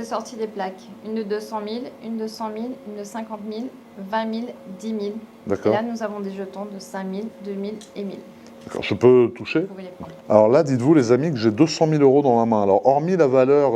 sorti des plaques. Une de 200 000, une de 100 000, une de 50 000, 20 000, 10 000. D'accord. Et là, nous avons des jetons de 5 000, 2 000 et 1 000. D'accord, je peux toucher? Vous pouvez les prendre. Alors là, dites-vous les amis que j'ai 200 000 € dans la main. Alors hormis la valeur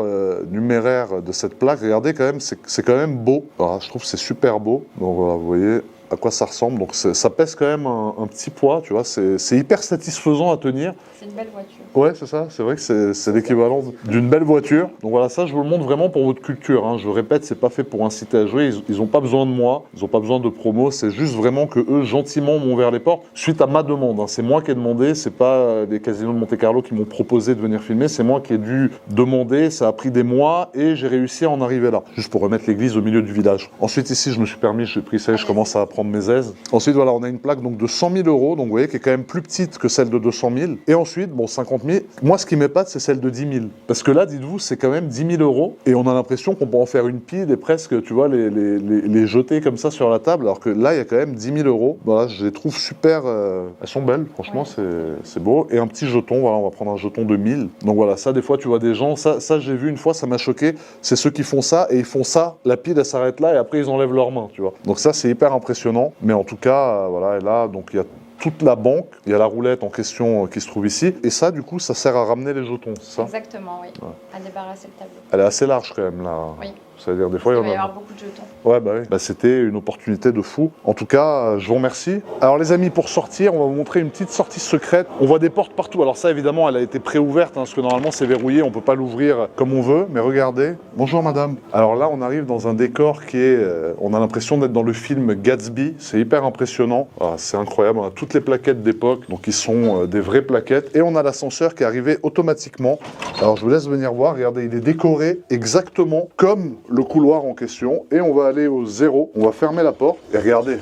numéraire de cette plaque, regardez quand même, c'est quand même beau. Alors, je trouve que c'est super beau. Donc voilà, vous voyez à quoi ça ressemble. Donc ça pèse quand même un petit poids, tu vois. C'est hyper satisfaisant à tenir. C'est une belle voiture. Ouais, c'est ça. C'est vrai que c'est l'équivalent d'une belle voiture. Donc voilà, ça, je vous le montre vraiment pour votre culture. Hein. Je répète, c'est pas fait pour inciter à jouer. Ils n'ont pas besoin de moi. Ils n'ont pas besoin de promo. C'est juste vraiment que eux, gentiment, m'ont ouvert les portes suite à ma demande. Hein. C'est moi qui ai demandé. C'est pas les casinos de Monte-Carlo qui m'ont proposé de venir filmer. C'est moi qui ai dû demander. Ça a pris des mois et j'ai réussi à en arriver là. Juste pour remettre l'église au milieu du village. Ensuite, ici, je me suis permis, j'ai pris ça et je commence à prendre mes aises. Ensuite, voilà, on a une plaque donc de 100 000 €. Donc, vous voyez, qui est quand même plus petite que celle de 200 000. Et ensuite, bon, 50 000. Moi, ce qui m'épate, c'est celle de 10 000. Parce que là, dites-vous, c'est quand même 10 000 € et on a l'impression qu'on peut en faire une pile et presque, tu vois, les jeter comme ça sur la table. Alors que là, il y a quand même 10 000 €. Voilà, je les trouve super. Elles sont belles, franchement, c'est beau. Et un petit jeton, voilà, on va prendre un jeton de 1000. Donc voilà, ça, des fois, tu vois des gens, ça j'ai vu une fois, ça m'a choqué. C'est ceux qui font ça et ils font ça, la pile, elle s'arrête là et après, ils enlèvent leurs mains, tu vois. Donc ça, c'est hyper impressionnant. Mais en tout cas, voilà, et là, donc il y a toute la banque, il y a la roulette en question qui se trouve ici, et ça du coup ça sert à ramener les jetons, c'est ça? Exactement, oui, ouais. À débarrasser le tableau. Elle est assez large quand même là, oui. C'est-à-dire des fois il va y avoir beaucoup de jetons. Ouais, bah oui. Bah, c'était une opportunité de fou. En tout cas, je vous remercie. Alors les amis, pour sortir, on va vous montrer une petite sortie secrète. On voit des portes partout. Alors ça, évidemment, elle a été préouverte, hein, parce que normalement, c'est verrouillé. On ne peut pas l'ouvrir comme on veut. Mais regardez. Bonjour, madame. Alors là, on arrive dans un décor qui est... on a l'impression d'être dans le film Gatsby. C'est hyper impressionnant. Ah, c'est incroyable. On a toutes les plaquettes d'époque, donc qui sont des vraies plaquettes. Et on a l'ascenseur qui est arrivé automatiquement. Alors je vous laisse venir voir. Regardez, il est décoré exactement comme le couloir en question, et on va aller au 0, on va fermer la porte, et regardez,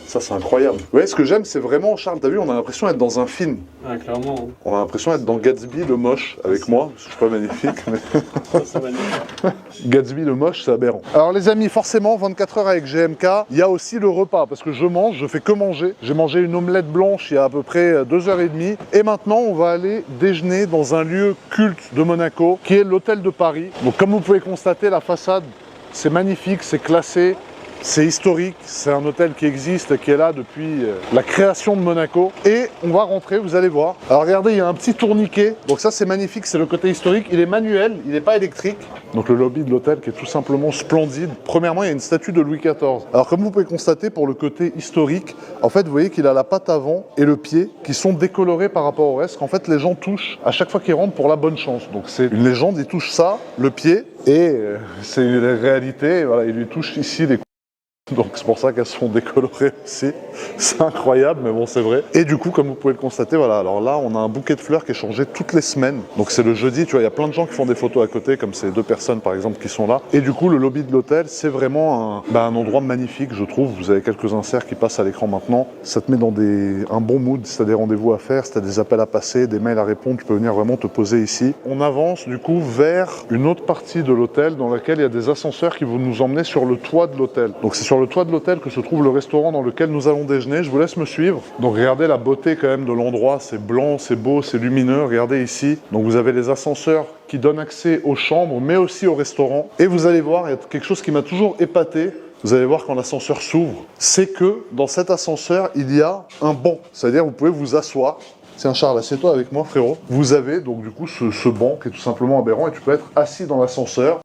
ça c'est incroyable. Vous voyez, ce que j'aime, c'est vraiment, Charles, t'as vu, on a l'impression d'être dans un film. Ouais, clairement. On a l'impression d'être dans Gatsby le moche, avec moi, je suis pas magnifique, mais... C'est magnifique. Gatsby le moche, c'est aberrant. Alors les amis, forcément, 24 heures avec GMK, il y a aussi le repas, parce que je mange, je fais que manger. J'ai mangé une omelette blanche il y a à peu près 2h30, et maintenant on va aller déjeuner dans un lieu culte de Monaco, qui est l'hôtel de Paris. Donc comme vous pouvez constater, la façade, c'est magnifique, c'est classé. C'est historique, c'est un hôtel qui existe, qui est là depuis la création de Monaco. Et on va rentrer, vous allez voir. Alors regardez, il y a un petit tourniquet. Donc ça, c'est magnifique, c'est le côté historique. Il est manuel, il n'est pas électrique. Donc le lobby de l'hôtel qui est tout simplement splendide. Premièrement, il y a une statue de Louis XIV. Alors comme vous pouvez constater, pour le côté historique, en fait, vous voyez qu'il a la patte avant et le pied qui sont décolorés par rapport au reste. En fait, les gens touchent à chaque fois qu'ils rentrent pour la bonne chance. Donc c'est une légende, ils touchent ça, le pied, et c'est une réalité. Voilà, ils lui touchent ici les... Donc c'est pour ça qu'elles sont décolorées aussi. C'est incroyable, mais bon, c'est vrai. Et du coup, comme vous pouvez le constater, voilà, alors là, on a un bouquet de fleurs qui est changé toutes les semaines. Donc c'est le jeudi, tu vois, il y a plein de gens qui font des photos à côté, comme ces deux personnes, par exemple, qui sont là. Et du coup, le lobby de l'hôtel, c'est vraiment un endroit magnifique, je trouve. Vous avez quelques inserts qui passent à l'écran maintenant. Ça te met dans un bon mood, si tu as des rendez-vous à faire, si tu as des appels à passer, des mails à répondre, tu peux venir vraiment te poser ici. On avance, du coup, vers une autre partie de l'hôtel dans laquelle il y a des ascenseurs qui vont nous emmener sur le toit de l'hôtel. Donc c'est sur le toit de l'hôtel que se trouve le restaurant dans lequel nous allons déjeuner. Je vous laisse me suivre. Donc regardez la beauté quand même de l'endroit, c'est blanc, c'est beau, c'est lumineux. Regardez ici. Donc vous avez les ascenseurs qui donnent accès aux chambres, mais aussi au restaurant. Et vous allez voir, il y a quelque chose qui m'a toujours épaté. Vous allez voir quand l'ascenseur s'ouvre, c'est que dans cet ascenseur, il y a un banc. C'est-à-dire vous pouvez vous asseoir. Tiens Charles, assieds-toi avec moi frérot. Vous avez donc du coup ce banc qui est tout simplement aberrant et tu peux être assis dans l'ascenseur.